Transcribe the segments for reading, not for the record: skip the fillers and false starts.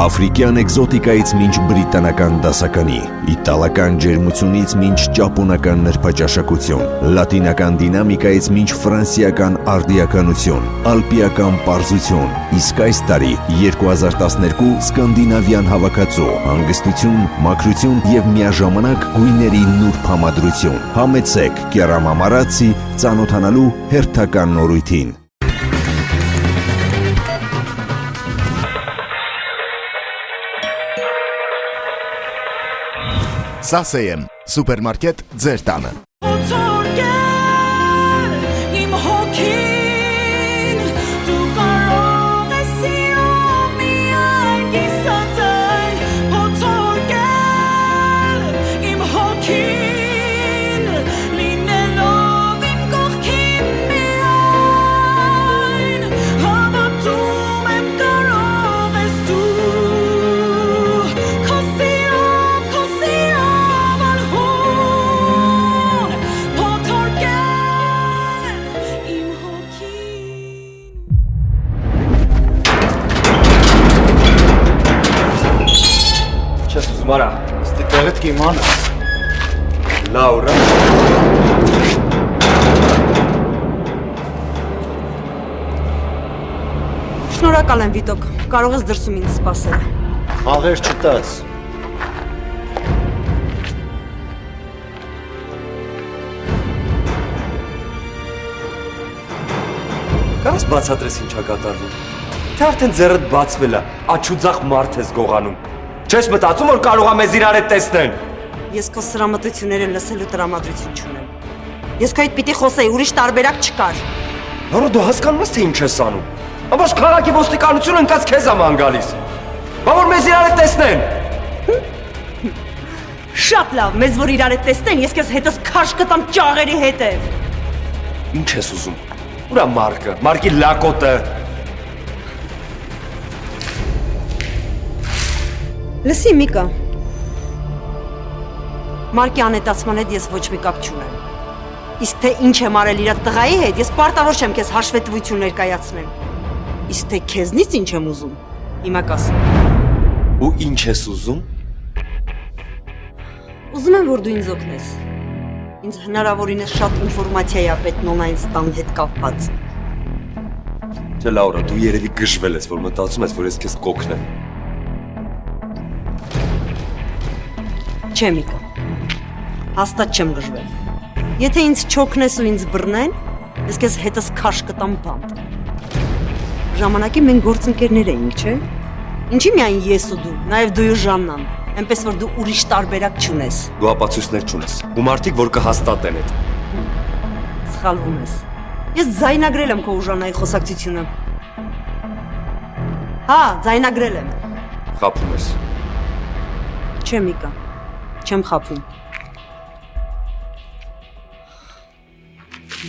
Աֆրիկյան էկզոտիկայից մինչ բրիտանական դասականի, իտալական ջերմությունից մինչ ճապոնական նրբաճաշակություն, լատինական դինամիկայից մինչ ֆրանսիական արդիականություն, ալպիական պարզություն, իսկ այս տարի 2012 սկանդինավյան հավաքածու, հանգստություն, մաքրություն և միաժամանակ գույների նուրբ համադրություն։ Համեցեք Կերամամարացի ծանոթանալու հերթական նորույթին։ Սասեյեմ, սուպերմարկետ ձեր տանը։ Mara, este տեղդ կիմանաս։ Լաուրա։ Շնորհակալ եմ Վիտոկ, կարող ես դրսում ինձ սպասել։ Աղեր չտաս։ Կարաս բացատրես ինչա կատարվում։ Թե արդեն ձեռդ բացվել է, աչուձախ մարդ ես գողանում։ Չես մտածում, որ կարող է մեզ իրար հետ տեսնեն։ Ես քո սրամտությունները լսելու տրամադրություն չունեմ։ Ես քո հետ պիտի խոսեի, ուրիշ տարբերակ չկար։ Նորո դու հասկանում ես թե ինչ ես անում։ Ամբողջ քաղաքի ոստիկանությունը ընկած քեզ է ման գալիս։ Բա որ մեզ իրար հետ տեսնեն։ Շատ լավ, մեզ որ իրար հետ տեսնեն, ես քեզ հետս քաշ կտամ ճաղերի հետև։ Ինչ ես ուզում։ Ուրա Մարկը, Մարկի լակոտը։ Լսի Միկա, Մարկի անետացման հետ ես ոչ մի կապ չունեմ, իսկ թե ինչ եմ արել իրա տղայի հետ, ես պարտավոր չեմ քեզ հաշվետվություն ներկայացնեմ, իսկ թե քեզնից ինչ եմ ուզում, հիմա կասեմ։ Ու ինչ ես ուզում։ Ուզում եմ, որ դու ինձ օգնես, ինձ հնարավորինս շատ ինֆորմացիա է պետք նոնլայն ստան հետ կապված։ Չէ Լաուրա, դու երևի գժվել ես, որ մտածում ես, որ ես քեզ կօգնեմ։ Չէ Միկա, հաստատ չեմ գժվել։ Եթե ինձ չօգնես ու ինձ բռնեն, ես քեզ հետս քաշ կտամ բանտ։ Ժամանակի մենք գործընկերներ էինք, չէ՞։ Ինչի միայն ես ու դու, նաև դու ու Ժաննան, այնպես որ դու ուրիշ տարբերակ չունես։ Դու ապացույցներ չունես, ու մարդիկ որ կհաստատեն այդ։ Սխալվում ես։ Ես ձայնագրել եմ քո ու Ժաննայի խոսակցությունը։ Հա, ձայնագրել եմ։ Խաբում ես։ Չէ Միկա, չեմ խաբում։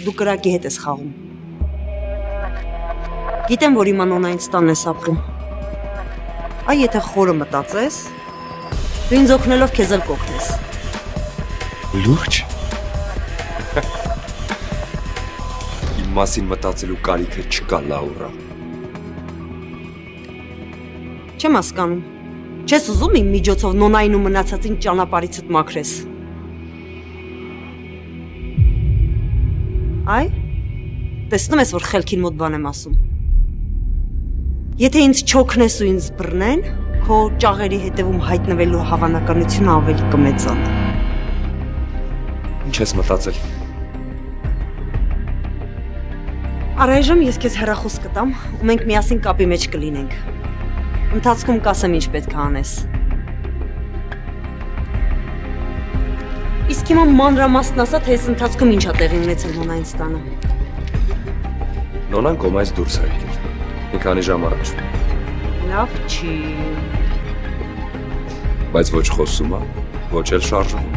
Դու կրակի հետ ես խաղում։ Գիտեմ, որ իմ անոնային ստանն ես ապրում։ Այ եթե խորը մտածես, դու ինձ օգնելով քեզ էլ կօգնես։ Լուրջ։ Իմ մասին մտածելու կարիքը չկա, Լաուրա։ Չեմ հասկանում։ Չես ուզում իմ միջոցով նոնային ու մնացածին ճանապարհիցդ մաքրես։ Այ, տեսնում ես, որ խելքին մոտ բան եմ ասում։ Եթե ինձ չօգնես ու ինձ բռնեն, քո ճաղերի հետևում հայտնվելու հավանականությունը ավելի կմեծանա։ Ինչ ես մտածել։ Առայժմ ես քեզ հեռախոս կտամ ու մենք միասին կապի մեջ կլինենք։ Ընթացքում կասեմ ինչ պետք է անես։ Իսկ հիմա մանրամասն ասա, թե այս ընթացքում ինչ ա տեղի ունեցել նոնային ստանը։ Նոնան կոմայից դուրս է եկել։ Մի քանի ժամ առաջ։ Լավ չի։ Բայց ոչ խոսում է, ոչ էլ շարժվում։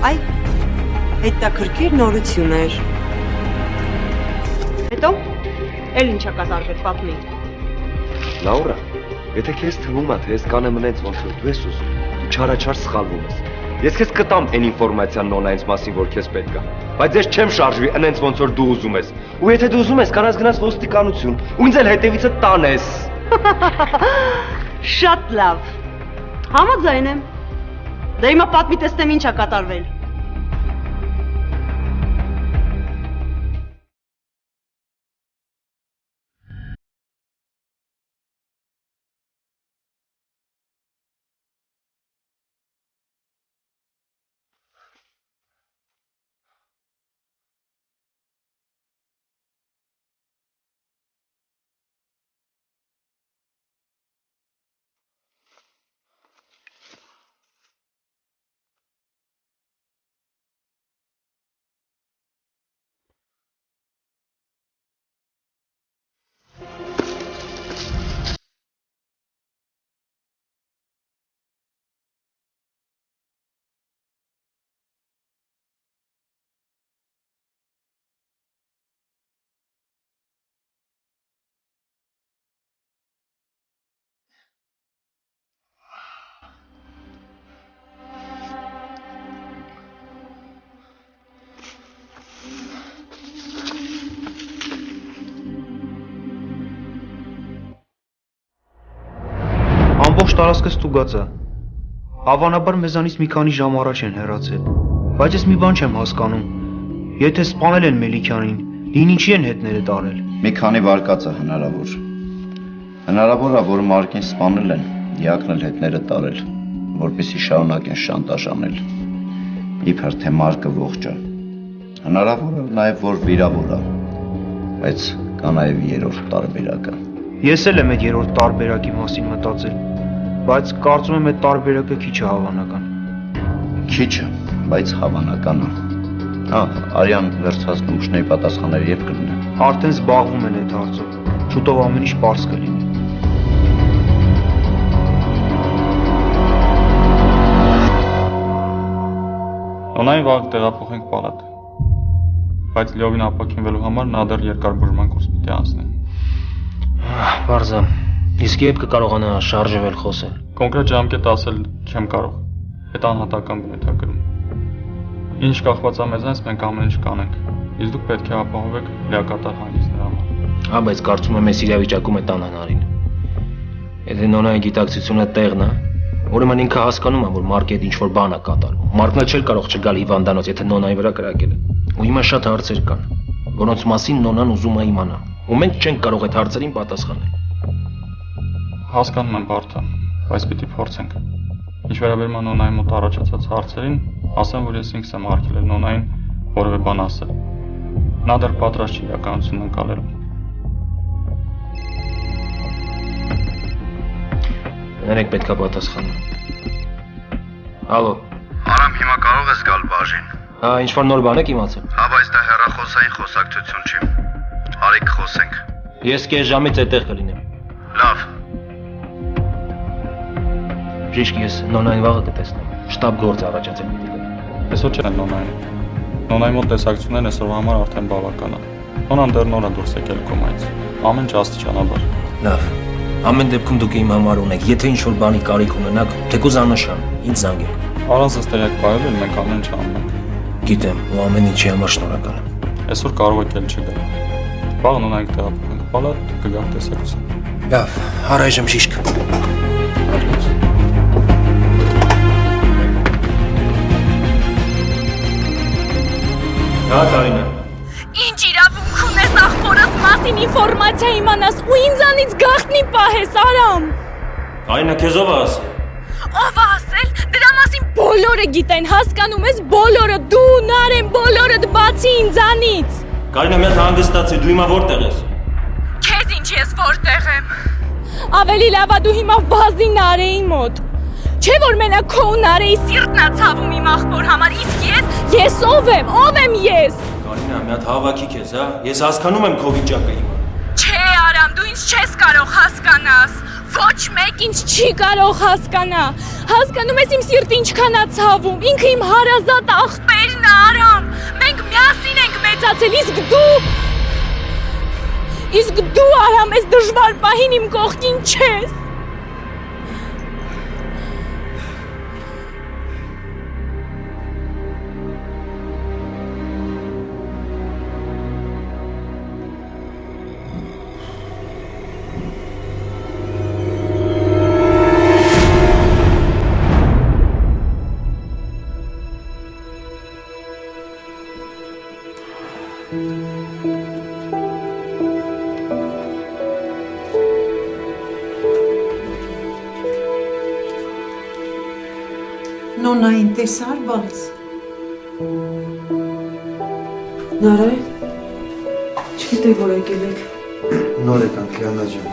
Այ, հետաքրքիր նորություններ։ Հետո, էլ ինչա կատարվել, պատմի։ Լաուրա, եթե քեզ թվում է, թե ես կանեմ ինձ ոնց որ դու ես ուզում, դու չարաչար սխալվում ես։ Ես քեզ կտամ այն ինֆորմացիան նոնլայնից մասին, որ քեզ պետք է, բայց ես չեմ շարժվի ինձ ոնց որ դու ուզում ես։ Ու եթե դու ուզում ես, կարաս գնաս ոստիկանություն, ու ինձ էլ հետևիցդ տանես։ Շատ լավ։ Համաձայն եմ։ Դե հիմա պատմի տեսնեմ ինչ է կատարվել։ Ամբողջ տարածքը ստուգած է։ Հավանաբար մեզանից մի քանի ժամ առաջ են հեռացել։ Բայց ես մի բան չեմ հասկանում։ Եթե սպանել են Մելիքյանին, դին ինչի են հետները տարել։ Մի քանի վարկած է հնարավոր։ Հնարավոր է, որ Մարկին սպանել են, դիակն էլ հետները տարել, որպեսզի շարունակեն շանտաժ անել։ Իբր թե Մարկը ողջ է։ Հնարավոր է նաև, որ վիրավոր է, բայց կա նաև երրորդ տարբերակը։ Ես էլ եմ այդ երրորդ տարբերակի մասին մտածել, բայց կարծում եմ այդ տարբերակը քիչ է հավանական։ Քիչ է, բայց հավանական է։ Արյան վերցած նմուշների պատասխանները երբ կլինեն։ Արդեն զբաղվում են այդ հարցով։ Շուտով ամեն ինչ պարզ կլինի։ Նոնային վաղ տեղափոխենք պալատ, բայց լիովին ապաքինվելու համար նա դեռ երկար բուժման կուրս պիտի անցնի։ Պարզա, իսկ երբ կկարողանա շարժվել խոսել։ Կոնկրետ ժամկետ ասել չեմ կարող, այդ անհատական բնութագրում։ Ինչ կախված է մեզանից, մենք ամեն ինչ կանենք, իսկ դուք պետք է ապահովեք լիակատար հանգիստ նրա համար։ Բայց կարծում եմ այս իրավիճակում է տանանարին։ Եթե Նոնայի գիտակցությունը տեղն է, ուրեմն ինքը հասկանում է, որ Մարկի հետ ինչ-որ բան է կատարվում։ Մարկն էլ չէր կարող չգալ հիվանդանոց, եթե Նոնայի վրա կրակել է։ Ու հիմա շատ հարցեր կան, որոնց մասին Նոնան ուզում է իմանալ։ Ու մենք չենք կարող այդ հարցերին պատասխանել։ Հասկանում եմ, բարդ է, բայց պիտի փորձենք։ Ինչ վերաբերում է Նոնայի մոտ առաջացած հարցերին, ասեմ, որ ես ինքս եմ արգելել Նոնային որևէ բան ասել։ Նա դեռ պատրաստ չի իրականությունն անցալելու։ Ներեք պետք է պատասխանել։ Ալո։ Արամ, հիմա կարող ես գալ բաժին։ Ինչ-որ նոր բան եք իմացել։ Բայց դա հեռախոսային խոսակցություն չի։ Արի կխոսենք։ Ես կես ժամից այդտեղ կլինեմ։ Լավ։ Ճիշտ ես Նոնային վաղը կտեսնեմ։ Շտաբ գործ առաջացել պիտի գա։ Այսօր չեն Նոնային։ Նոնայի մոտ տեսակցություններն այսօրվա համար արդեն բավական է։ Նոնան դեռ նոր է դուրս եկել կոմայից։ Ամեն ինչ աստիճանաբար։ Լավ։ Ամեն դեպքում դուք իմ համար ունեք։ Եթե ինչ-որ բանի կարիք ունենաք, թեկուզ աննշան, ինձ զանգեք։ Առանց ստերյակ բայել մենք ամեն ինչ անում ենք։ Գիտեմ, ու ամեն ինչի համար շնորհակալ եմ։ Այսօր կարող եք էլ չգալ։ Վաղ Նոնայինք տեղափոխենք պալատ, կգանք տեսակցություն։ Լավ, առայժմ շիշք։ Կարինա։ Ինչ իրավունք ունես ախորս մասին ինֆորմացիա իմանաս ու ինձանից գաղտնի պահես, Արամ։ Կարինա, քեզ ով է ասել։ Ով է ասել, դրա մասին բոլորը գիտեն, հասկանում ես, բոլորը, դու, Նարեն, բոլորը բացի ինձանից։ Կարինա, մի հատ հանգստացի, դու հիմա որտեղ ես։ Քեզ ինչ ես որտեղ եմ։ Ավելի լավ է դու հիմա վազի Նարեի մոտ։ Չէ որ մենակ քո ու Նարեի սիրտն է ցավում իմ ախոր համար, իսկ ես ով եմ ես։ Կարինա, մի հատ հավաքի քեզ, հա։ Ես հասկանում եմ քո վիճակը հիմա։ Չէ, Արամ, դու ինձ չես կարող հասկանաս։ Ոչ մեկ ինձ չի կարող հասկանա։ Հասկանում ես իմ սիրտը ինչքան է ցավում։ Ինքը իմ հարազատ աղբերն է, Արամ։ Մենք միասին ենք մեծացել, իսկ դու Արամ, այս դժվար պահին իմ կողքին չես։ Նոնային տեսար բաց։ Նարե, չգիտեք որ եկել եք։ Նոր եկանք Լիանա ջան։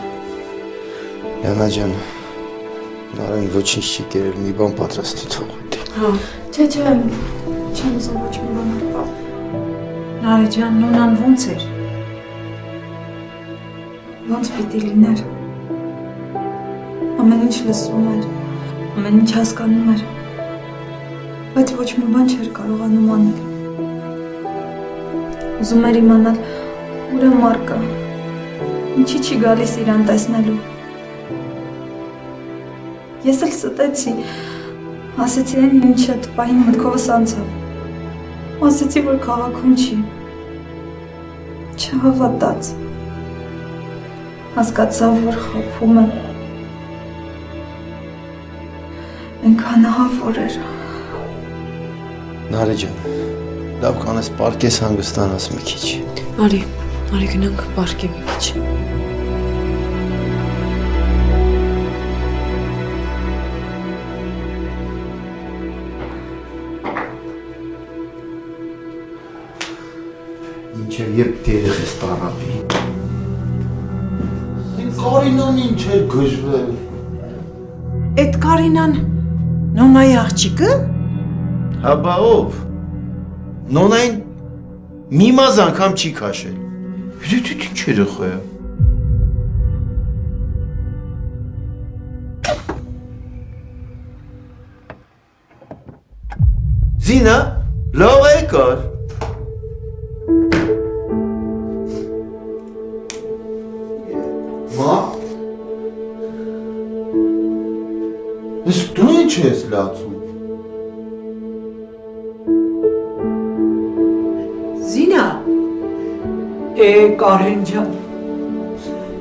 Լիանա ջան, Նարեն ոչինչ չի կերել, մի բան պատրաստի թողուտի։ Հա, Չէ, չեմ ուզում ոչ մի բան։ Նարե ջան, նոնան ոնց էր։ Ոնց պիտի լիներ։ Ամեն ինչ լսում էր, ամեն ինչ հասկանում էր, բայց ոչ մի բան չէր կարողանում անել։ Ուզում էր իմանալ ուր է Մարկը, ինչի չի գալիս իրան տեսնելու։ Ես էլ ստեցի, ասեցի այն ինչը տպային մտքովս անցավ, ասեցի որ քաղաքում չի, չհավատաց, հասկացավ որ խաբում եմ, այնքան ահավոր էր։ Նարե ջան, լավ կանես պարկես հանգստանաս մի քիչ։ Արի գնանք պարկե մի քիչ։ Ինչև երբ դերեղես տարապի։ Կարինան ինչ է գժվել։ Էդ Կարինան նոնայի աղջիկը։ Հա բա ով։ Նոնային մի մազ անգամ չի քաշել։ Դու ինչ երեխա է։ Զինա, լավ եկար։ Մա։ Ես դու ինչ ես լացում։ Զինա։ Կարեն ջան։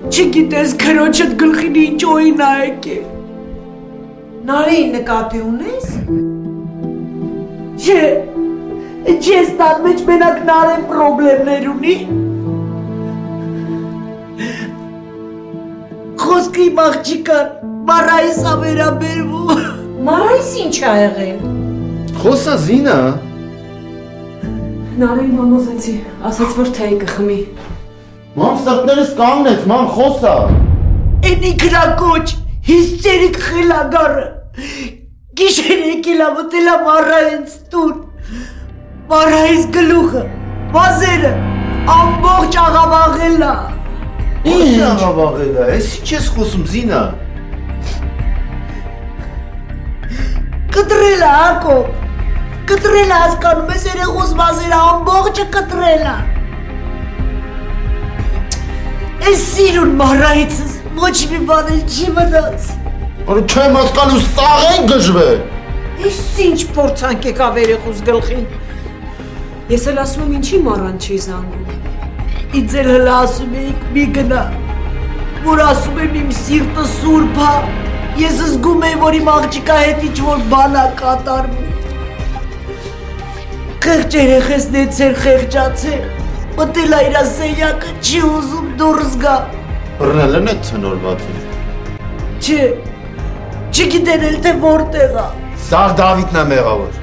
Չգիտես քրոջդ գլխին ինչ օին ա եկել։ Նարեի նկատի ունես։ Չէ։ Չես տան մեջ մենակ Նարեն պրոբլեմներ ունի։ Խոսքի մաղջիկան Մարայիս ա վերաբերվում։ Մարայիս ինչ ա եղել։ Խոսա Զինա։ Նարեին համոզեցի, ասաց որ թեյ կխմի։ Մամ սրտներս կանգնեց, մամ խոսա։ Էնի գրակոչ, հիստերիկ խելագարը։ Գիշեր եկել ա մտել ա Մարայից տուն։ Մարայից գլուխը, վազերը, ամբողջ աղավաղել ա։ Ինչ աղավաղել է, ես ինչ ես խոսում Զինա։ Կտրել ա Հակոբ, կտրել ա հասկանում ես երեխուս վազերը ամբողջը կտրել ա։ Ես սիրուն Մարայիցս ոչ մի բան էլ չի մնաց։ Որ չեմ հասկանում սաղ են գժվել։ Ես ինչ փորձանք եկա երեխուս գլխին։ Ես էլ ասում եմ ինչի Մարան չի զանգում։ Ինձ էլ հլա ասում էիք մի գնա, որ ասում եմ իմ սիրտը սուրբ ա, ես զգում եմ, որ իմ աղջիկա հետ ինչ-որ բան ա կատարվում։ Խեղճ երեխես նեցեր խեղճացել, մտել ա իրա սենյակը, չի ուզում դուրս գա։ Բռնել են այդ ցնորվածին։ Չէ, չգիտեն էլ թե որտեղ ա։ Սաղ Դավիթն է մեղավոր։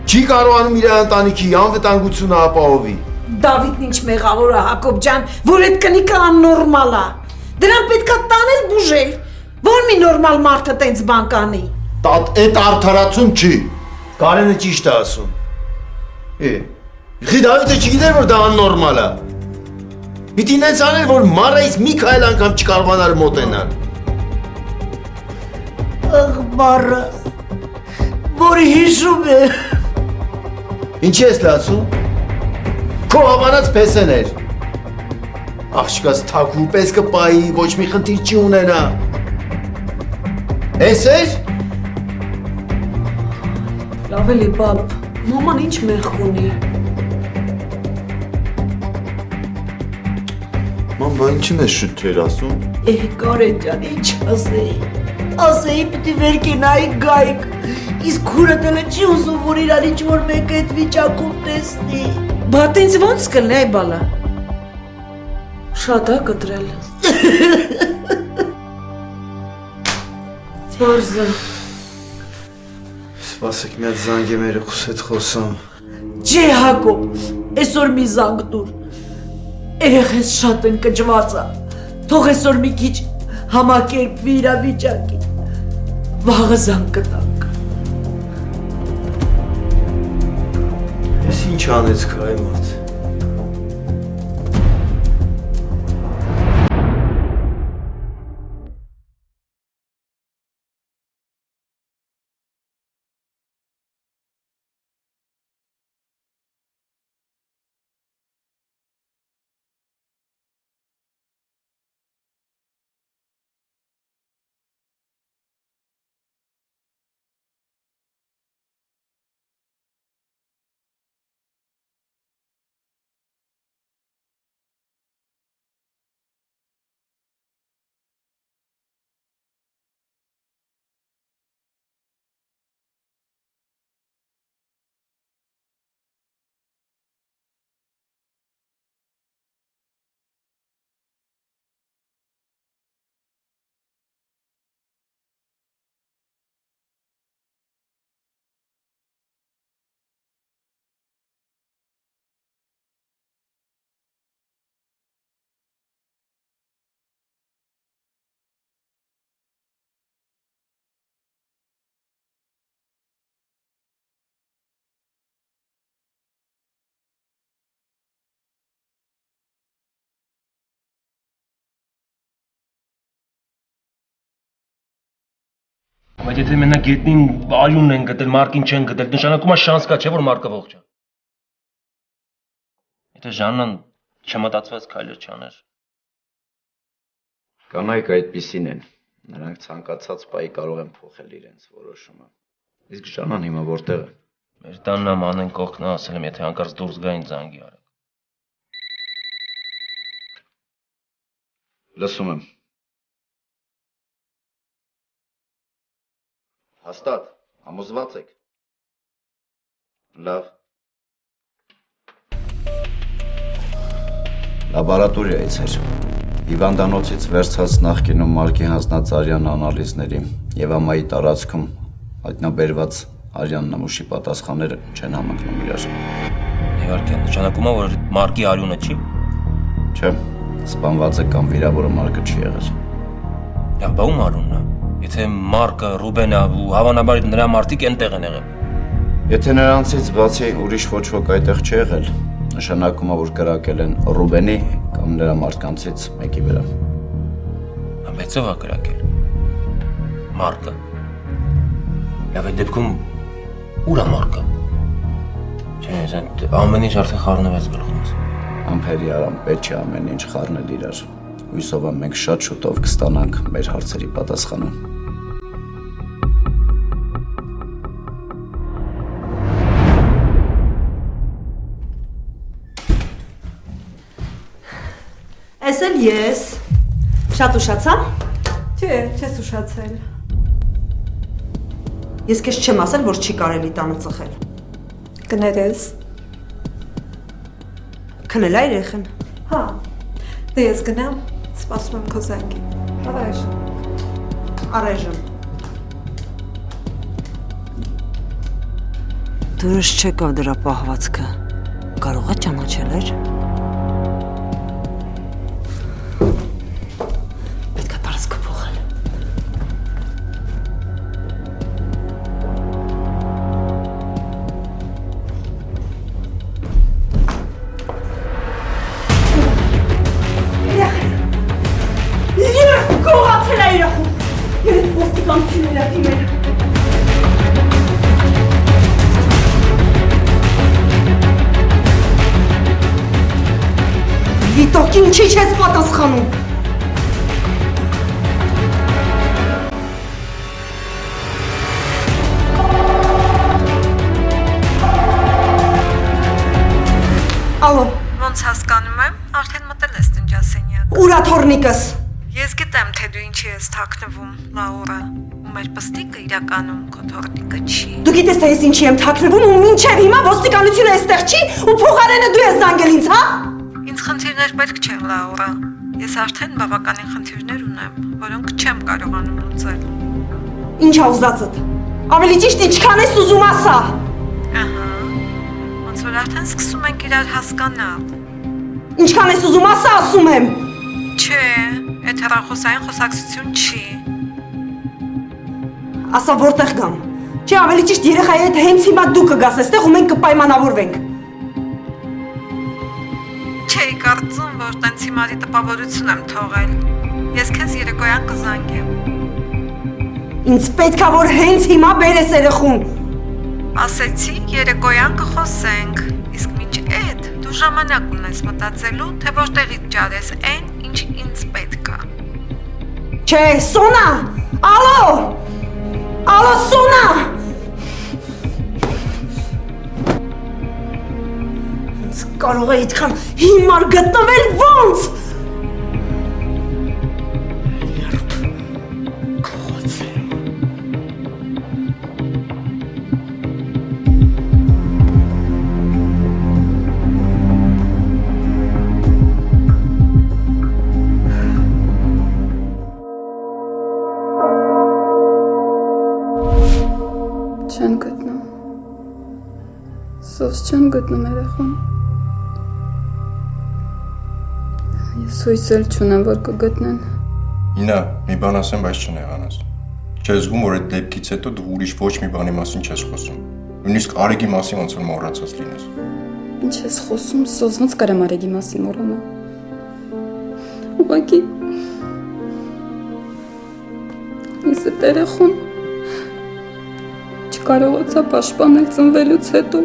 Չի կարողանում իր ընտանիքի անվտանգությունը ապահովի։ Դավիթն ինչ մեղավոր ա Հակոբ ջան, որ այդ կնիկը աննորմալ ա։ Դրան պետքա տանել բուժել, որ մի նորմալ մարդը տենց բան կանի։ Այդ արդարացում չի։ Կարենը ճիշտ է ասում։ Խի Դավիթը չգիտեր որ դա աննորմալ է։ Պիտի նենց աներ որ Մարայից մի քայլ անգամ չկարողանար մոտենալ։ Աղբարը, որ հիշում է։ Ինչի ես լացում։ Քո հավանած պեսեներ։ Աղջիկաս թակու պես կպայի, ոչ մի խնդիր չի ունենա։ Էս էր։ Լավ էլի բաբ, մաման ինչ մեղք ունի։ Ման բա ինչին ես շուտեր ասում։ Կարեն ջան, ինչ ասեի։ Ասեի պիտի վեր կենայի գայք, իսկ քուրդ էլ չի ուզում, որ իրան ինչ-որ մեկը այդ վիճակում տեսնի։ Բա տենց ոնց կլնի այ բալա։ Շատ ա կտրել։ Սպասեք, մի հատ զանգ եմ երեխուս հետ խոսամ։ Ջե Հակոբ, այսօր մի զանգ տուր։ Երեխես շատ ընկճված է։ Թող այսօր մի քիչ համակերպվի իրավիճակին։ Վաղը զանգ կտանք։ Ես ինչ անեցք այ մոտ։ Բայց եթե մենակ գետնին արյունն են գտել, մարկին չեն գտել, նշանակում է շանս կա, չէ՞ որ մարկը ողջ է։ Եթե Ժաննան չմտածված քայլեր չաներ։ Կանայք այդպիսին են։ Նրանք ցանկացած պահի կարող են փոխել իրենց որոշումը։ Իսկ Ժաննան հիմա որտեղ է։ Մեր տանն ամանեն կողքն ասել եմ, եթե հանկարծ դուրս գային զանգի արեք։ Լսում եմ։ Հաստատ, համոզված եք։ Լավ։ Լաբորատորիայից էր։ Հիվանդանոցից վերցած նախկինում մարկի հանձնած արյան անալիզների եւ ամայի տարածքում հայտնաբերված արյան նմուշի պատասխանները չեն համընկնում իրար։ Իհարկե, նշանակում է, որ մարկի արյունը չի։ Չէ, սպանվածը կամ վիրավորը մարկը չի եղել։ Բա ում արյունն է։ Եթե մարկը Ռուբենը ու հավանաբար նրա մարդիկ այնտեղ են եղել։ Եթե նրանցից բացի ուրիշ ոչ ոք այդտեղ չի եղել, նշանակում է, որ կրակել են Ռուբենի կամ նրա մարդկանցից մեկի վրա։ Բայց ով է կրակել։ Մարկը։ Լավ, այդ դեպքում ուր է մարկը։ Չէ, ամեն ինչ արդեն խառնվեց գլխումս։ Ամփերի արամ պետք չէ ամեն ինչ խառնել իրար։ Հույսով եմ մենք շատ շուտով կստանանք մեր հարցերի պատասխանը։ Էս էլ ես։ Շատ ուշացա։ Չէ, չես ուշացել։ Ես քեզ չեմ ասել, որ չի կարելի տանը ծխել։ Կներես։ Քնել է երեխան։ Հա։ Դե ես գնամ, սպասում եմ քո զանգին։ Առայժմ։ Առայժմ։ Դուրս չեկավ դրա պահվածքը։ Կարող է ճանաչել էր։ Պետք է տարածքը փոխել։ Գողացել է իրախում։ Երեկ ոստիկանությունն է դիմել։ Վիտոք ինչի չես պատասխանում։ Ալո։ Ոնց հասկանում եմ, արդեն մտել ես տնջասենյակ։ Ուրա թորնիկս։ Ես գիտեմ, թե դու ինչի ես թաքնվում, Լաուրա։ Ու մեր պստիկը իրականում քո թորնիկը չի։ Դու գիտես, թե ես ինչի եմ թաքնվում ու մինչև հիմա ոստիկանությունը այստեղ չի ու փոխարենը դու ես զանգել ինձ, հա։ Ինձ խնդիրներ պետք չէ, Լաուրա։ Ես արդեն բավականին խնդիրներ ունեմ, որոնք չեմ կարողանում լուծել։ Ինչ ա ուզածդ։ Ավելի ճիշտ ինչքան ես ուզում ասա։ Ահա։ Ոնց որ արդեն սկսում ենք իրար հասկանալ։ Ինչքան ես ուզում ասա, ասում եմ։ Չէ, այդ հեռախոսային խոսակցություն չի։ Ասա որտեղ գամ։ Չէ, ավելի ճիշտ երեխայի հետ հենց հիմա դու կգաս այստեղ ու մենք կպայմանավորվենք։ Չէի կարծում, որ տենց հիմարի տպավորություն եմ թողել։ Ես քեզ երեկոյան կզանգեմ։ Ինձ պետքա որ հենց հիմա բերես երեխուն։ Ասեցի, երեկոյան կխոսենք։ Իսկ մինչ այդ դու ժամանակ ունես մտածելու, թե որտեղից ջարես այն, ինչ ինձ պետք է։ Չէ, Սոնա։ Ալո։ Ալո, Սոնա։ Ոնց կարող է այդքան հիմար գտնվել ոնց։ Չեն գտնում։ Սոս չեն գտնում երեխան։ Ես հույս էլ չունեմ, որ կգտնեն։ Ինա, մի բան ասեմ, բայց չնեղանաս։ Չես զգում, որ այդ դեպքից հետո դու ուրիշ ոչ մի բանի մասին չես խոսում։ Նույնիսկ Արեգի մասին ոնց որ մոռացած լինես։ Ինչ ես խոսում, Սոս, ոնց կարեմ Արեգի մասին մոռանալ։ Ուղղակի ես այդ երեխան չկարողացա պաշտպանել ծնվելուց հետո։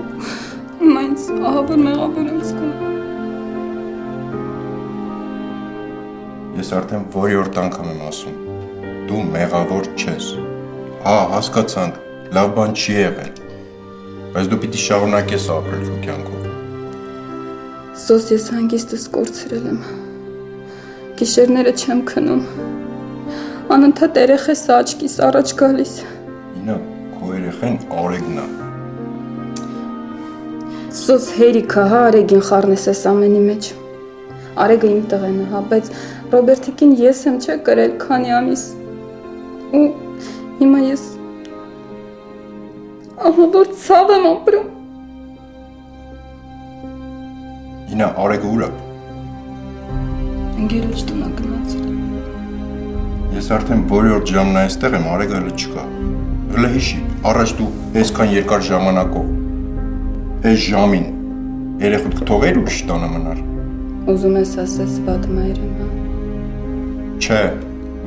Հիմա ինձ ահավոր մեղավոր եմ զգում։ Ես արդեն որի-օրդ անգամ եմ ասում։ Դու մեղավոր չես։ Հա, հասկացանք, լավ բան չի եղել։ Բայց դու պիտի շարունակես ապրել քո կյանքով։ Սոս, ես հանգիստս կորցրել եմ։ Գիշերները չեմ քնում։ Անընդհատ երեխես աչքիս առաջ գալիս։ Ինա, քո երեխեն Արեգն է։ Սոս հերիքը, հա, Արեգին խառնես այս ամենի մեջ։ Արեգը իմ տղեն է, հա, բայց Ռոբերտիկին ես եմ չէ կրել քանի ամիս։ Ու հիմա ես ահավոր ցավ եմ ապրում։ Ինա, Արեգը ուր է։ Ընկերոջ տունը գնացել։ Ես արդեն որի-օրդ ժամն այստեղ եմ, Արեգը հələ չկա։ Հələ հիշի, առաջ դու այսքան երկար ժամանակով այս ժամին երեխուդ կթողեր ուրիշ տանը մնար։ Ուզում ես ասես վատ մայր եմ, հա։ Չէ,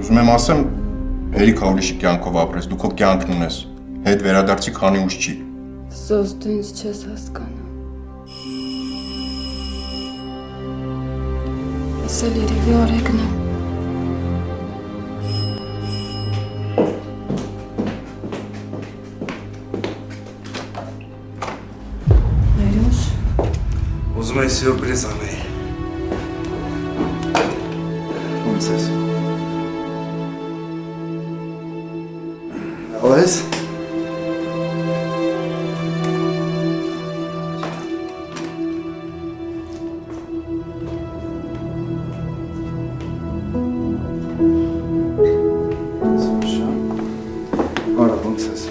ուզում եմ ասեմ, հերիք ուրիշի կյանքով ապրես, դու քո կյանքն ունես, հետ վերադարձի քանի ուշ չի։ Սոս, դու ինձ չես հասկանում։ Ես էլ երևի Արեգն եմ։ Ներուշ։ Ուզում եմ սյուրպրիզ անեի։ Ոնց ես։ Լավ ես։ Արա, ոնց ես։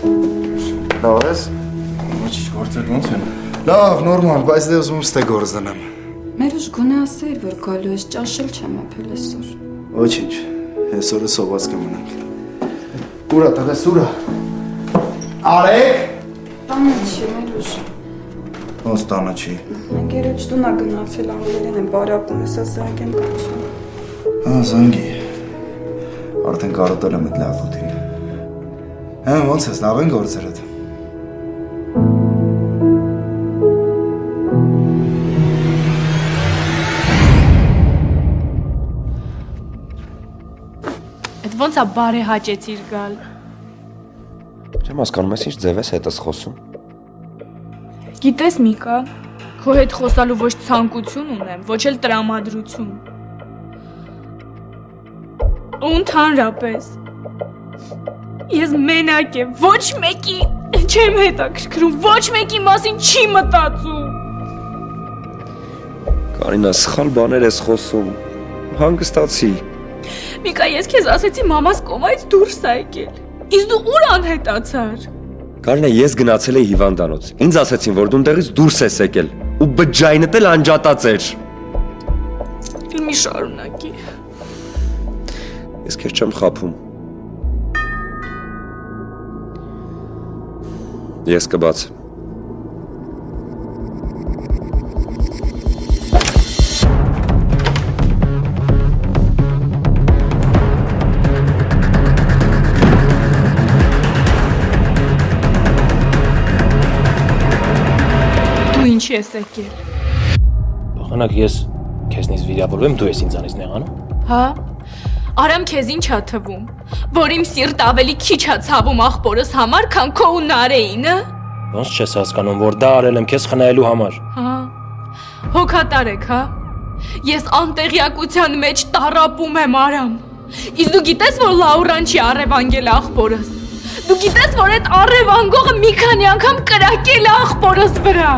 Լավ ես։ Ոչինչ, գործեր ոնց են։ Լավ, նորմալ, բայց դե ուզում ստե գործ դնեմ։ Մերուշ գոնե ասեիր, որ գալու ես, ճաշել չեմ ապել այսօր։ Ոչինչ, այսօրը սոված կմնանք։ Ուրա, տղես, ուրա։ Արեգ։ Տանը չի, Մերուշ։ Ոնց տանը չի։ Ընկերոջ տունը գնացել, անգլերեն եմ բարապում, ես ասակեմ կանչեմ։ Հա, զանգի։ Արդեն կարոտել եմ այդ լավութին։ Հա, ոնց ես, լավ են գործերդ։ Այդ ոնց է բարեհաճեցիր գալ։ Չեմ հասկանում, ես ինչ ձև ես հետս խոսում։ Գիտես Միկա, քո հետ խոսալու ոչ ցանկություն ունեմ, ոչ էլ տրամադրություն։ Ու ընդհանրապես ես մենակ եմ, ոչ մեկի չեմ հետաքրքրում, ոչ մեկի մասին չի մտածում։ Կարինա, սխալ բաներ ես խոսում։ Հանգստացի։ Միկա, ես քեզ ասեցի մամաս կոմայից դուրս ա եկել։ Իսկ դու ուր անհետացար։ Կարինա, ես գնացել էի հիվանդանոց։ Ինձ ասացին, որ դու ընդեղից դուրս ես եկել ու բջջայինդ էլ անջատած էր։ Մի շարունակի։ Ես քեզ չեմ խաբում։ Ես կբացեմ։ Ինչ ես եկել։ Բախանակ ես քեզնից վիրավորվեմ, դու ես ինձանից նեղանում։ Հա։ Արամ քեզ ինչ ա թվում, որ իմ սիրտ ավելի քիչ ա ցավում աղբորս համար, քան քո ու Նարեինը։ Ոնց չես հասկանում, որ դա արել եմ քեզ խնայելու համար։ Հա։ Հոգատար եք, հա։ Ես անտեղյակության մեջ տարապում եմ, Արամ։ Իսկ դու գիտես, որ Լաուրան չի առևանգել աղբորս։ Դու գիտես, որ այդ առևանգողը մի քանի անգամ կրակել է աղբորս վրա։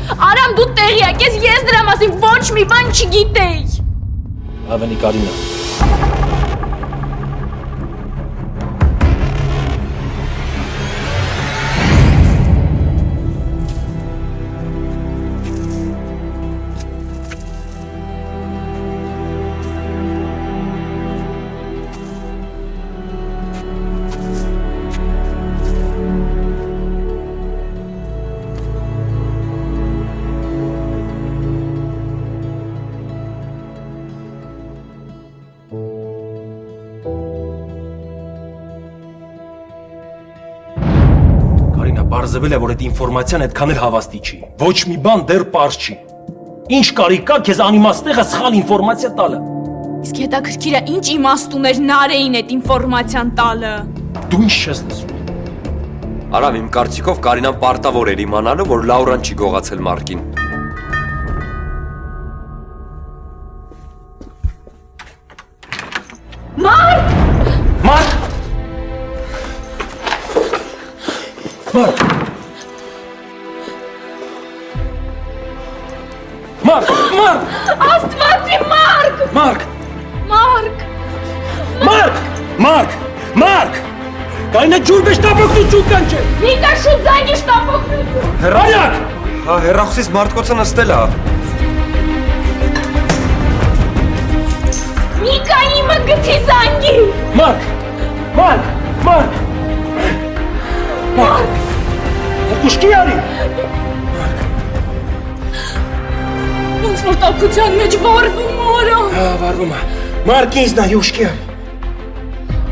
Արամ, դու տեղյակ ես, ես դրա մասին ոչ մի բան չգիտեի։ Ավելի Կարինա։ Պարզվել է, որ այդ ինֆորմացիան այդքան էլ հավաստի չի։ Ոչ մի բան դեռ պարզ չի։ Ինչ կարիք կա քեզ անիմաստեղը սխալ ինֆորմացիա տալը։ Իսկ հետաքրքիր է ինչ իմաստ ուներ Նարեին այդ ինֆորմացիան տալը։ Դու ինչ չես լսում։ Արամ, իմ կարծիքով Կարինան պարտավոր էր իմանալը, որ Լաուրան չի գողացել Մարկին։ Մարկ! Մարկ! Մարկ! Մարկ! Աստվածի Մարկ! Մարկ! Մարկ! Մարկ! Մարկ! Մարկ! Կարինա ջուր բեշ տապոքնություն կանչե։ Նիկա շուտ զանգի շտապոքնություն։ Հեռայակ։ Հա, հեռախոսից մարդկոցը նստել է։ Նիկա իմը գթի զանգի։ Մարկ! Մարկ! Մարկ! Մարկ! Ուշքի արի։ Ոնց որ տապության մեջ վարվում արա։ Հա, վարվում է։ Մարկ ինձ նայ ուշքի արի։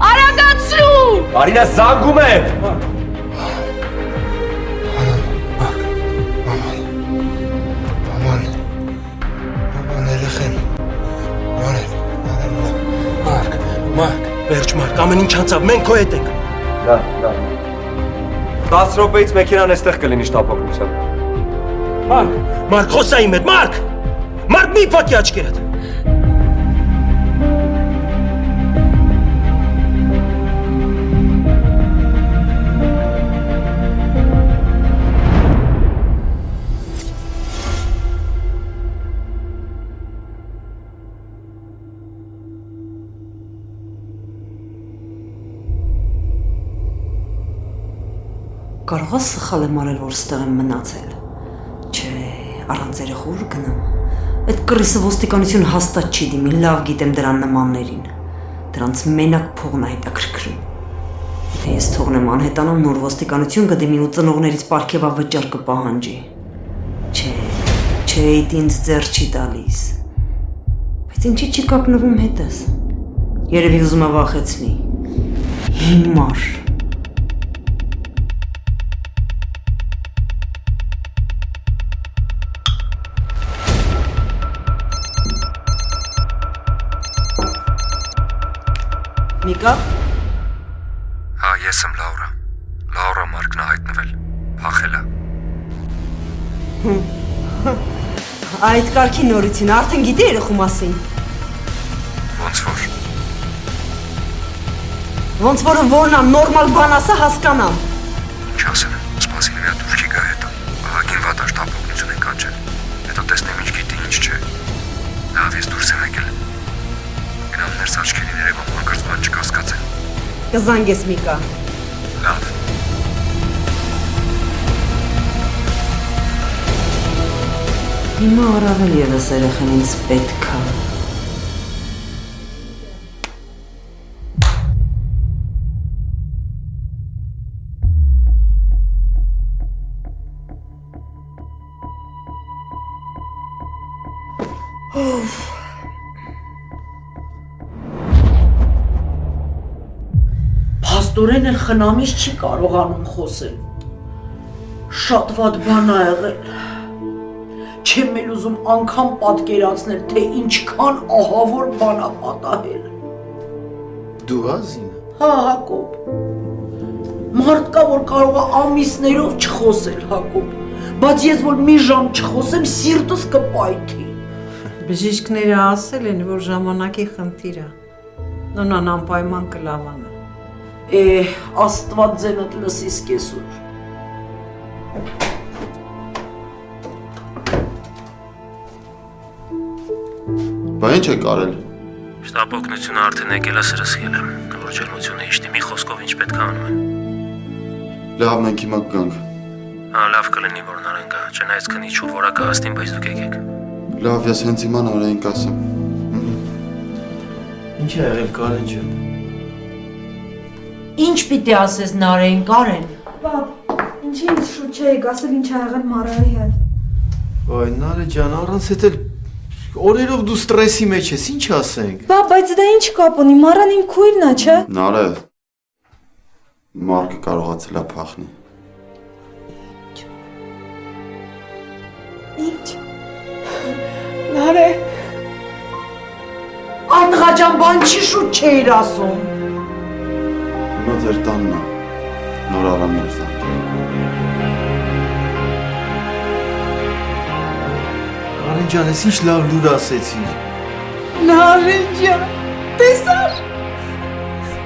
Արագացրու։ Կարինա զանգում է։ Maman երեխեն։ Մարկ, վերջ Մարկ, ամեն ինչ անցավ, մենք քո հետ ենք։ Լավ։ 10 րոպեից մեքենան այստեղ կլինի շտապօգնության։ Մարկ, խոսա իմ հետ, Մարկ։ Մարկ, մի փակի աչքերդ։ Կարող ես սխալ եմ արել, որ ստեղ եմ մնացել։ Չէ, առանց երեխու ուր գնամ։ Այդ կռիսը ոստիկանություն հաստատ չի դիմի, լավ գիտեմ դրան նմաններին։ Դրանց մենակ փողն է հետաքրքրում։ Եթե ես թողնեմ անհետանամ, նոր ոստիկանություն կդիմի ու ծնողներից պարգևավճար կպահանջի։ Չէ, ինձ ձեռ չի տալիս։ Բայց ինչի չի կապնվում հետս։ Երևի ուզում է վախեցնի։ Հիմար։ Նիկա։ Հա, ես եմ Լաուրա։ Լաուրա Մարկն է հայտնվել։ Փախել է։ Այդ կարգի նորություն արդեն գիտի երեխու մասին։ Ոնց որ որն է նորմալ բան ասա հասկանամ։ Ինչ ասեմ, սպասին մի հատ ուշքի գա հետո։ Ահագին վատաշ տապոկնություն են կանչել։ Հետո տեսնեմ ինչ գիտի, ինչ չէ։ Լավ, ես դուրս եմ եկել։ Գնամ ներս աչքերի ներևում, որ կրծման չկասկածել։ Կզանգես Միկա։ Լավ։ Հիմա առավել եւս երեխան ինձ պետք է։ Փաստորեն էլ խնամից չի կարողանում խոսել։ Շատ վատ բան ա եղել։ Չեմ էլ ուզում անգամ պատկերացնել, թե ինչքան ահավոր բան ա պատահել։ Դու ազին։ Հա, Հակոբ։ Մարդ կա, որ կարող է ամիսներով չխոսել, Հակոբ, բայց ես որ մի ժամ չխոսեմ, սիրտս կպայթի։ Բժիշկները ասել են, որ ժամանակի խնդիր է։ Նոնան անպայման կլավանա։ Աստված ձենդ լսիս կեսուր։ Բա ինչ եք արել։ Շտապ օգնությունը արդեն եկել է սրսկել եմ, որ ջերմությունը իշտի մի խոսքով ինչ պետք է անում են։ Լավ, մենք հիմա կգանք։ Հա, լավ կլինի, որ նարեն գա, չնայած քնի չու որակը հաստին, բայց դուք եկեք։ Լավ, ես հենց հիմա Նարեին կասեմ։ Ինչ ա եղել Կարեն ջան։ Ինչ պիտի ասես Նարեին, Կարեն։ Բաբ, ինչի ինձ շուտ չէիք ասել ինչ ա եղել Մարայի հետ։ Ոայ Նարե ջան, առանց հետ էլ օրերով դու ստրեսի մեջ ես, ինչ ասենք։ Բաբ, բայց դա ինչ կապ ունի, Մարան իմ քույրն է, չէ։ Նարե, Մարկը կարողացել է փախնի։ Ինչ։ Նարե։ Այդ ղաջան բան չի շուտ չէիր ասում։ Հիմա ձեր տանն է, նոր արամներ զանգել։ Կարեն ջան, ես ինչ լավ լուր ասեցիր։ Նարե ջան, տեսար։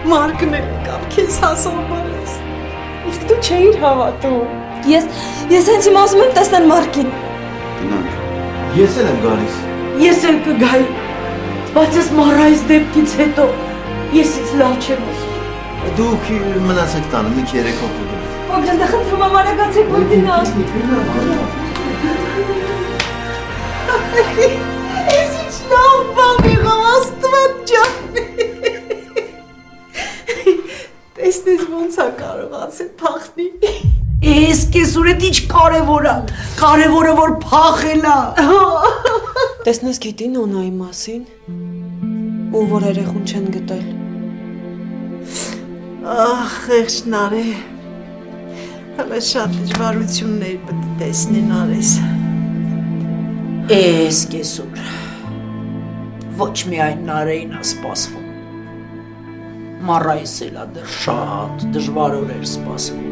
Մարկն էլ կապ քեզ հասավ բարես։ Իսկ դու չէիր հավատում։ Ես հենց իմ ասում եմ տեսնեն Մարկին։ Գնանք։ Ես էլ եմ գալիս։ Ես էլ կգայի, բայց ես Մարայից դեպքից հետո ես ինձ լավ չեմ ասում։ Դուք մնացեք տանը, մենք երեքով կգնանք։ Օգնდა խնդրում եմ արագացեք որ գնանք։ Ես ինչ լավ բան եղավ Աստված ջան։ Տեսնես ոնց է կարողացել փախնի։ Էս կեսուր էդ ինչ կարևոր է։ Կարևորը որ փախել է։ Տեսնես գիտի Նոնայի մասին, ու որ երեխուն չեն գտել։ Ախ, խեղճ Նարե։ Հələ շատ դժվարություններ պետք է տեսնի Նարես։ Էս կեսուր։ Ոչ միայն Նարեին է սպասվում։ Մարայիս էլ է դեռ շատ դժվարոր էր սպասվում։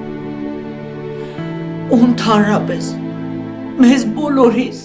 Ու ընդհանրապես մեզ բոլորիս։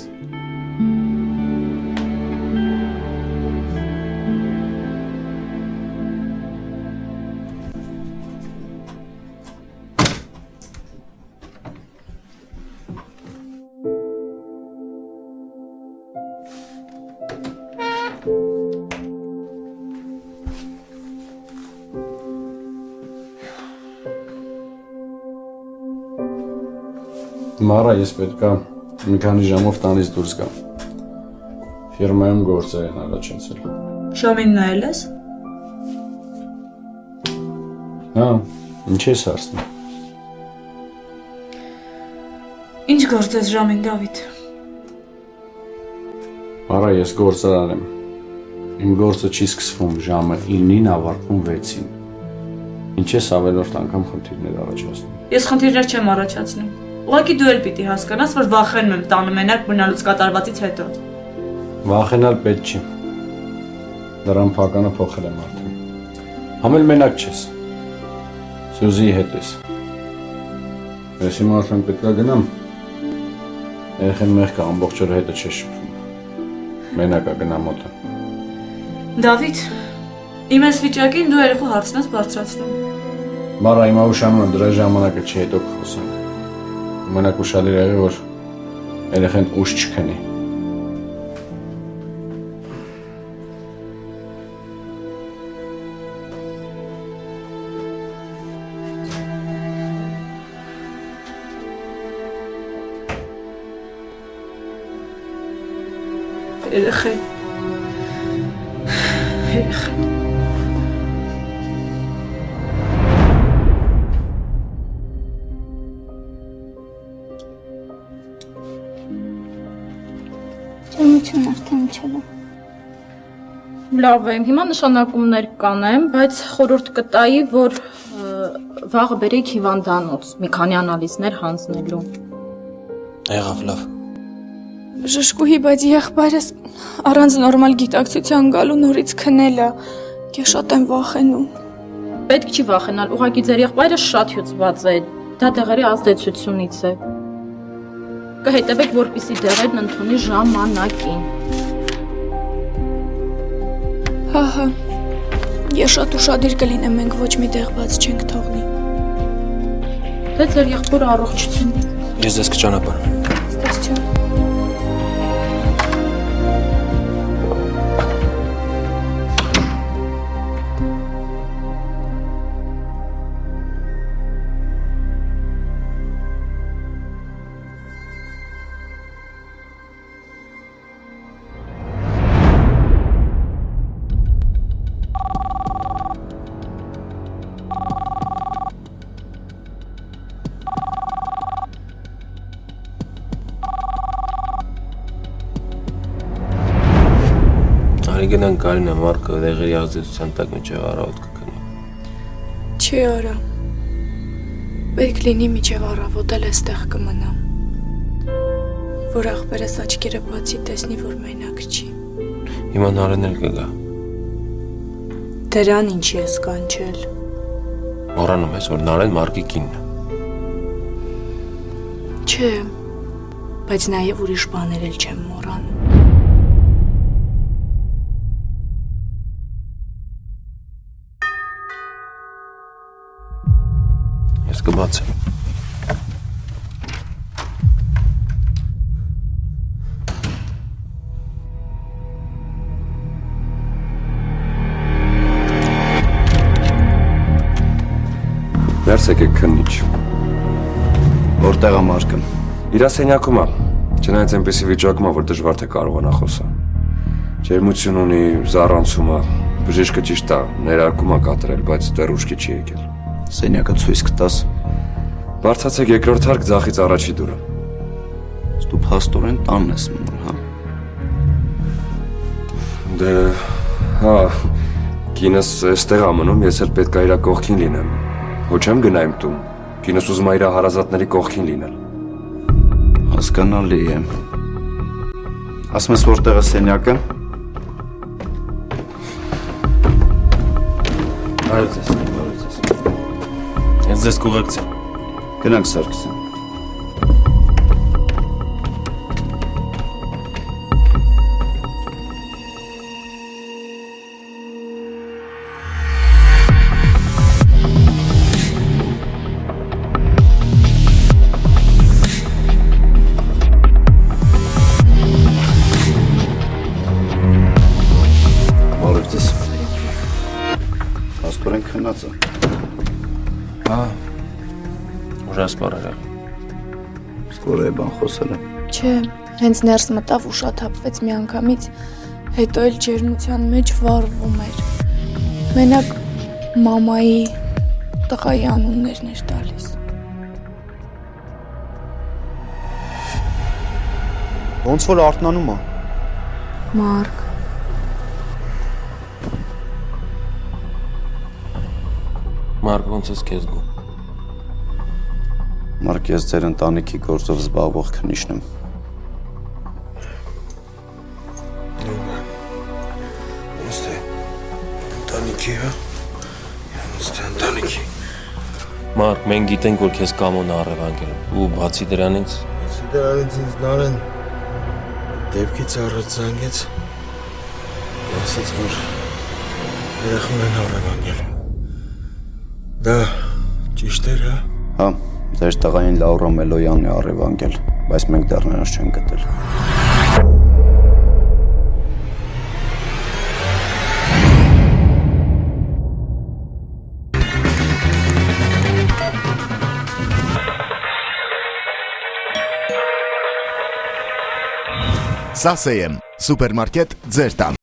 Մարա, ես պետք է մի քանի ժամով տանից դուրս գամ։ Ֆիրմայում գործեր են առաջացել։ Շամին նայել ես։ Հա, ինչ ես հարցնում։ Ինչ գործ ես Շամին Դավիթ։ Մարա, ես գործարար եմ։ Իմ գործը չի սկսվում ժամը 9-ին, ավարտվում 6-ին։ Ինչ ես ավելորդ անգամ խնդիրներ առաջացնում։ Ես խնդիրներ չեմ առաջացնում։ Ուղղակի դու էլ պիտի հասկանաս, որ վախենում եմ տանը մենակ մնալուց կատարվածից հետո։ Վախենալ պետք չի։ Դրան փականը փոխել եմ արդեն։ Համել մենակ չես։ Սյուզիի հետ ես։ Ես հիմա արդեն պետք է գնամ։ Երեխեն մեղքը ամբողջ օրը հետը չէ շփվում։ Մենակ է գնամ մոտը։ Դավիթ, իմ այս վիճակին դու երեխու հարցն ես բարձրացնում։ Մարա, հիմա ուշանում եմ, դրա ժամանակը չի, հետո կխոսենք։ Մենակ ուշադիր եղի, որ երեխեն ուշ չքնի։ Երեխեն։ Երեխեն։ Ջերմություն արդեն իջել է։ Լավ է, հիմա նշանակումներ կանեմ, բայց խորհուրդ կտայի, որ վաղը բերեք հիվանդանոց, մի քանի անալիզներ հանձնելու։ Եղավ լավ։ Ժշկուհի, բայց եղբայրս առանց նորմալ գիտակցության գալու նորից քնել է։ Ես շատ եմ վախենում։ Պետք չի վախենալ, ուղղակի ձեր եղբայրը շատ հյուծված է, դա դեղերի ազդեցությունից է։ Կհետևեք, որպեսզի դեղերն ընդունի ժամանակին։ Հա, ես շատ ուշադիր կլինեմ, մենք ոչ մի տեղ բաց չենք թողնի։ Դե ձեր եղբորը առողջություն։ Ես ձեզ կճանապարհեմ։ Ստացիոն։ Գնանք Կարինա Մարկը դեղերի ազդեցության տակ միջև առավոտ կգնա։ Չի արա։ Պետք լինի միջև առավոտ էլ էստեղ կմնա։ Որ աղբերս աչքերը բացի տեսնի, որ մենակ չի։ Հիմա Նարեն էլ կգա։ Դրան ինչի ես կանչել։ Մոռանում ես, որ Նարեն Մարկի կինն է։ Չէ, բայց նաև ուրիշ բաներ էլ չեմ մոռանում։ Ես կբացեմ։ Ներս եկեք քննիչ։ Որտեղ է Մարկը։ Իր սենյակում է։ Չնայած այնպեսի վիճակում է, որ դժվար թե կարողանա խոսալ։ Ջերմություն ունի, զառանցում է, բժիշկը ճիշտ է, ներարկում է կատարել, բայց դեռ ուշքի չի եկել։ Սենյակը ցույց կտաս։ Բարձացեք երկրորդ հարկ ձախից առաջի դուրը։ Դու փաստորեն տանն ես մնում, հա։ Դե, հա, կինս էստեղ է մնում, ես էլ պետք է իր կողքին լինեմ։ Ոչ եմ գնա իմ տուն։ Կինս ուզում է իր հարազատների կողքին լինել։ Հասկանալի է։ Ասում ես որտեղ է սենյակը։ Բարև ձեզ։ Ես ձեզ կուղեկցեմ։ Գնանք Սարգսյան։ Սկորը է բան խոսել է։ Չէ, հենց ներս մտավ ու շատ հապվեց մի անգամից, հետո էլ ջերմության մեջ վառվում էր։ Մենակ մամայի տղայի անուններն էր տալիս։ Ոնց որ արթնանում է։ Մարկ։ Մարկ, ոնց ես քեզ գում։ Մարկ, ես ձեր ընտանիքի գործով զբաղվող քննիչն եմ։ Ոնց թե ընտանիքի, հա։ Ոնց թե ընտանիքի։ Մարկ, մենք գիտենք, որ քեզ կամոն է առևանգել, ու բացի դրանից ինձ Նարեն դեպքից առաջ զանգեց, ասաց, որ երախում են առևանգել։ Դա ճիշտ էր, հա։ Հա, ձեր տղային Լաուրա Մելոյանն է առևանգել, բայց մենք դեռ նրանց չենք գտել։ Սասեյեմ, սուպերմարկետ ձեր տան։